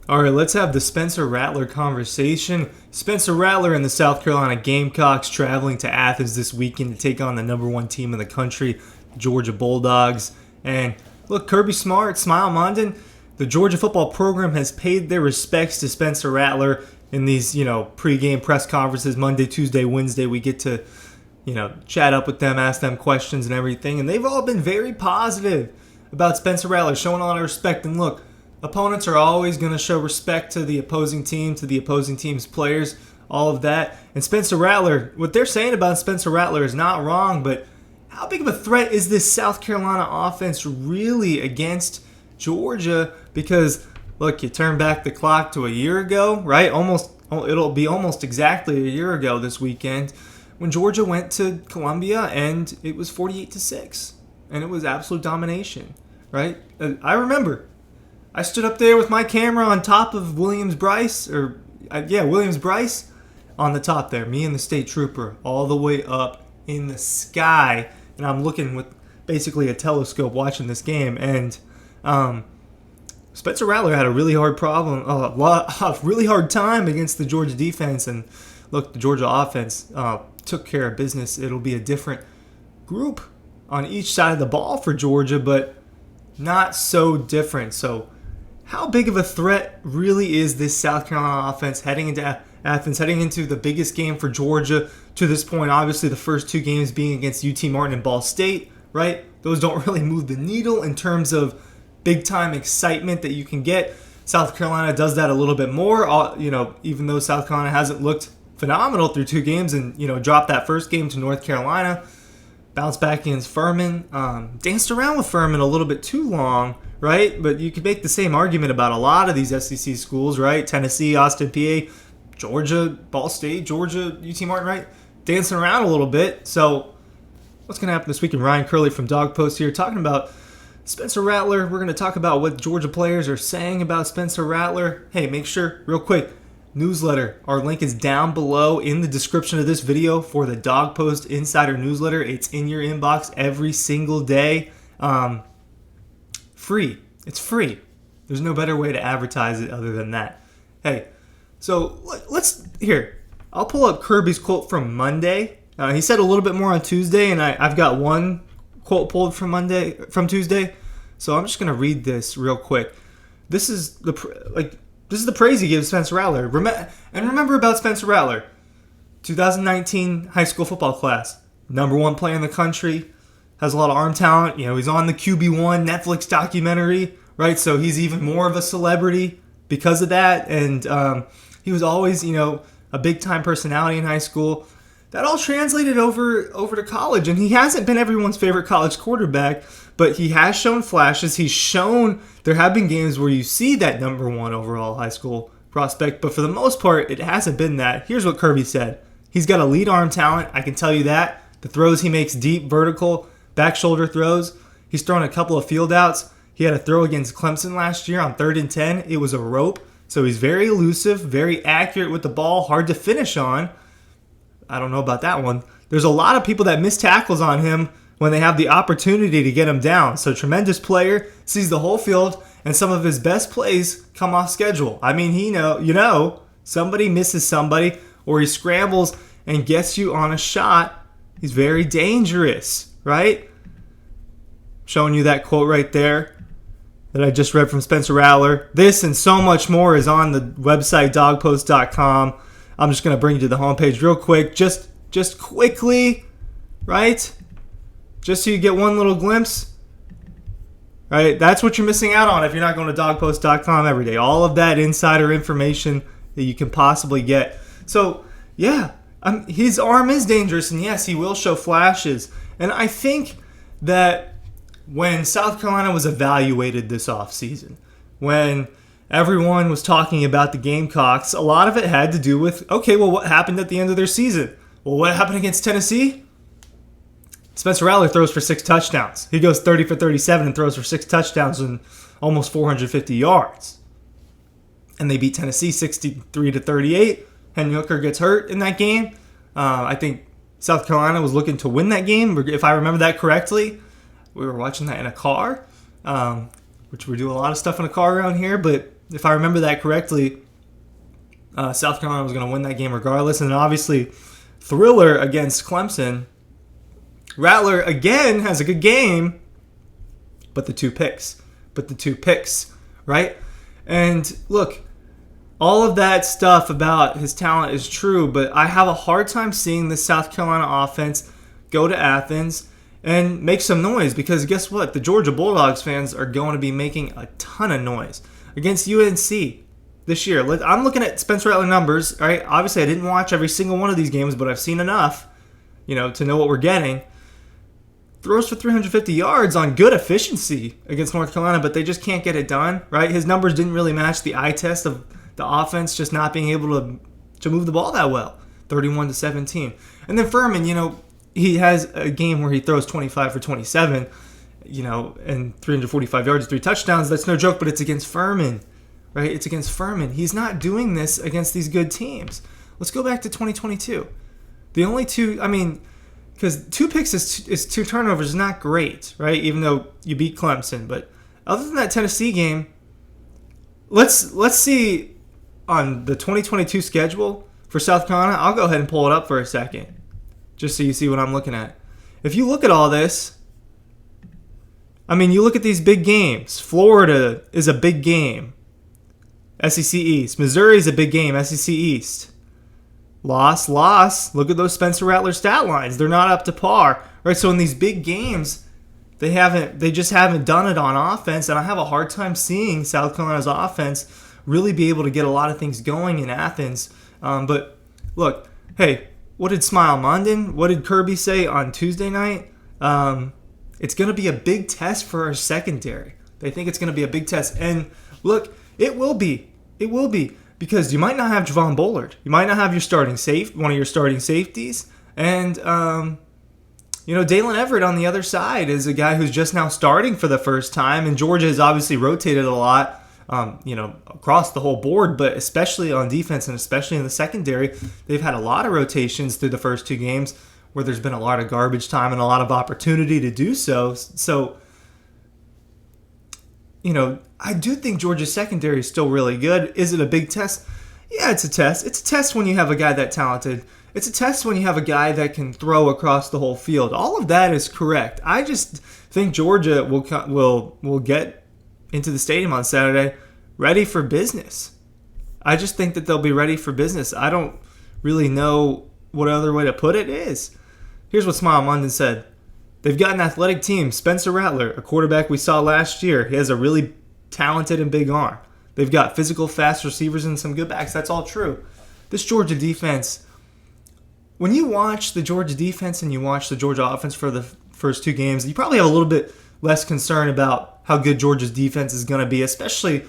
All right, let's have the Spencer Rattler conversation. Spencer Rattler and the South Carolina Gamecocks traveling to Athens this weekend to take on the number one team in the country, the Georgia Bulldogs. And look, Kirby Smart, Smile Mondin, the Georgia football program has paid their respects to Spencer Rattler in these, pregame press conferences, Monday, Tuesday, Wednesday. We get to, chat up with them, ask them questions and everything. And they've all been very positive about Spencer Rattler, showing a lot of respect. And look, opponents are always going to show respect to the opposing team, to the opposing team's players, all of that. And Spencer Rattler, what they're saying about Spencer Rattler is not wrong, but how big of a threat is this South Carolina offense really against Georgia? Because, look, you turn back the clock to a year ago, right? It'll be almost exactly a year ago this weekend when Georgia went to Columbia and it was 48-6. And it was absolute domination, right? I remember. I stood up there with my camera on top of Williams Bryce on the top there. Me and the state trooper all the way up in the sky. And I'm looking with basically a telescope watching this game. And Spencer Rattler had a really hard time against the Georgia defense. And look, the Georgia offense took care of business. It'll be a different group on each side of the ball for Georgia, but not so different. So how big of a threat really is this South Carolina offense heading into Athens, heading into the biggest game for Georgia to this point? Obviously, the first two games being against UT Martin and Ball State, right? Those don't really move the needle in terms of big-time excitement that you can get. South Carolina does that a little bit more, even though South Carolina hasn't looked phenomenal through two games and, dropped that first game to North Carolina. Bounced back against Furman, danced around with Furman a little bit too long, right? But you could make the same argument about a lot of these SEC schools, right? Tennessee, Austin, PA, Georgia, Ball State, Georgia, UT Martin, right? Dancing around a little bit. So what's going to happen this weekend? Ryan Curley from Dog Post here talking about Spencer Rattler. We're going to talk about what Georgia players are saying about Spencer Rattler. Hey, make sure, real quick, newsletter. Our link is down below in the description of this video for the Dog Post Insider newsletter. It's in your inbox every single day. Free. It's free. There's no better way to advertise it other than that. Hey, so I'll pull up Kirby's quote from Monday. He said a little bit more on Tuesday, and I've got one quote pulled from Tuesday. So I'm just gonna read this real quick. This is the praise he gives Spencer Rattler. Remember about Spencer Rattler. 2019 high school football class. Number one player in the country. Has a lot of arm talent. He's on the QB1 Netflix documentary, right? So he's even more of a celebrity because of that. And he was always, a big-time personality in high school. That all translated over to college. And he hasn't been everyone's favorite college quarterback, but he has shown flashes. He's shown there have been games where you see that number one overall high school prospect, but for the most part, it hasn't been that. Here's what Kirby said. He's got elite arm talent, I can tell you that. The throws he makes, deep, vertical, back shoulder throws. He's thrown a couple of field outs. He had a throw against Clemson last year on 3rd and 10. It was a rope, so he's very elusive, very accurate with the ball, hard to finish on. I don't know about that one. There's a lot of people that miss tackles on him when they have the opportunity to get him down. So tremendous player, sees the whole field, and some of his best plays come off schedule. I mean, somebody misses somebody, or he scrambles and gets you on a shot. He's very dangerous, right? Showing you that quote right there that I just read from Spencer Rattler. This and so much more is on the website, dogpost.com. I'm just going to bring you to the homepage real quick, just quickly, right? Just so you get one little glimpse, right? That's what you're missing out on if you're not going to dogpost.com every day. All of that insider information that you can possibly get. So, yeah, his arm is dangerous, and yes, he will show flashes. And I think that when South Carolina was evaluated this offseason, when everyone was talking about the Gamecocks, a lot of it had to do with, okay, well, what happened at the end of their season? Well, what happened against Tennessee? Spencer Rattler throws for 6 touchdowns. He goes 30 for 37 and throws for 6 touchdowns and almost 450 yards. And they beat Tennessee 63-38. Henry Hooker gets hurt in that game. I think South Carolina was looking to win that game, if I remember that correctly. We were watching that in a car, which we do a lot of stuff in a car around here. But if I remember that correctly, South Carolina was going to win that game regardless. And then obviously, thriller against Clemson. Rattler, again, has a good game, but the two picks. Right? And look, all of that stuff about his talent is true, but I have a hard time seeing the South Carolina offense go to Athens and make some noise, because guess what? The Georgia Bulldogs fans are going to be making a ton of noise against UNC this year. I'm looking at Spencer Rattler numbers, right? Obviously, I didn't watch every single one of these games, but I've seen enough, to know what we're getting. Throws for 350 yards on good efficiency against North Carolina, but they just can't get it done, right? His numbers didn't really match the eye test of the offense just not being able to move the ball that well, 31-17. And then Furman, he has a game where he throws 25 for 27, and 345 yards, 3 touchdowns. That's no joke, but it's against Furman, right? It's against Furman. He's not doing this against these good teams. Let's go back to 2022. The only two, because 2 picks is 2 turnovers is not great, right? Even though you beat Clemson. But other than that Tennessee game, let's see on the 2022 schedule for South Carolina. I'll go ahead and pull it up for a second, just so you see what I'm looking at. If you look at all this, you look at these big games. Florida is a big game. SEC East. Missouri is a big game. SEC East. Loss. Look at those Spencer Rattler stat lines. They're not up to par. Right? So in these big games, they just haven't done it on offense, and I have a hard time seeing South Carolina's offense really be able to get a lot of things going in Athens. But look, hey, what did Smile Mondin? What did Kirby say on Tuesday night? It's going to be a big test for our secondary. They think it's going to be a big test. And look, it will be. Because you might not have Javon Bullard. You might not have one of your starting safeties. And, Dalen Everett on the other side is a guy who's just now starting for the first time. And Georgia has obviously rotated a lot, across the whole board, but especially on defense and especially in the secondary. They've had a lot of rotations through the first 2 games where there's been a lot of garbage time and a lot of opportunity to do so. So, I do think Georgia's secondary is still really good. Is it a big test? Yeah, it's a test. It's a test when you have a guy that talented. It's a test when you have a guy that can throw across the whole field. All of that is correct. I just think Georgia will get into the stadium on Saturday ready for business. I just think that they'll be ready for business. I don't really know what other way to put it is. Here's what Smile Mondin said. They've got an athletic team. Spencer Rattler, a quarterback we saw last year. He has a really talented and big arm. They've got physical, fast receivers and some good backs. That's all true. This Georgia defense, when you watch the Georgia defense and you watch the Georgia offense for the first 2 games, you probably have a little bit less concern about how good Georgia's defense is going to be, especially,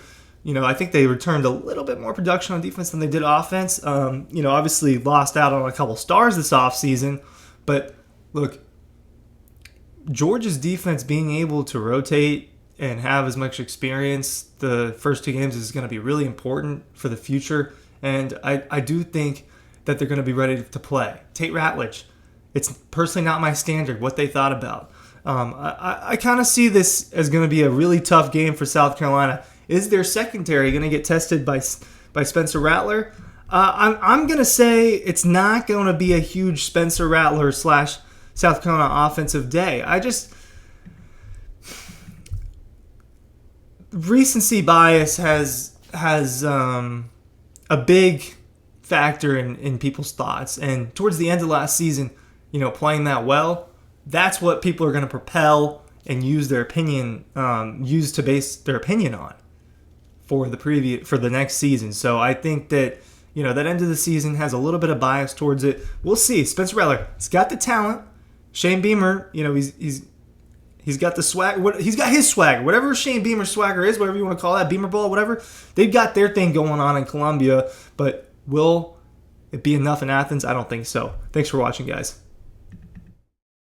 I think they returned a little bit more production on defense than they did offense. Obviously lost out on a couple stars this offseason, but look, Georgia's defense being able to rotate and have as much experience the first 2 games is going to be really important for the future. And I do think that they're going to be ready to play. Tate Ratledge, it's personally not my standard, what they thought about. I kind of see this as going to be a really tough game for South Carolina. Is their secondary going to get tested by Spencer Rattler? I'm going to say it's not going to be a huge Spencer Rattler / South Carolina offensive day. Recency bias has a big factor in people's thoughts. And towards the end of last season, playing that well, that's what people are going to propel and use to base their opinion on for the next season. So I think that that end of the season has a little bit of bias towards it. We'll see. Spencer Rattler, he's got the talent. Shane Beamer, he's got the swag. He's got his swagger, whatever Shane Beamer's swagger is, whatever you want to call that, Beamer ball, whatever. They've got their thing going on in Columbia, but will it be enough in Athens? I don't think so. Thanks for watching, guys.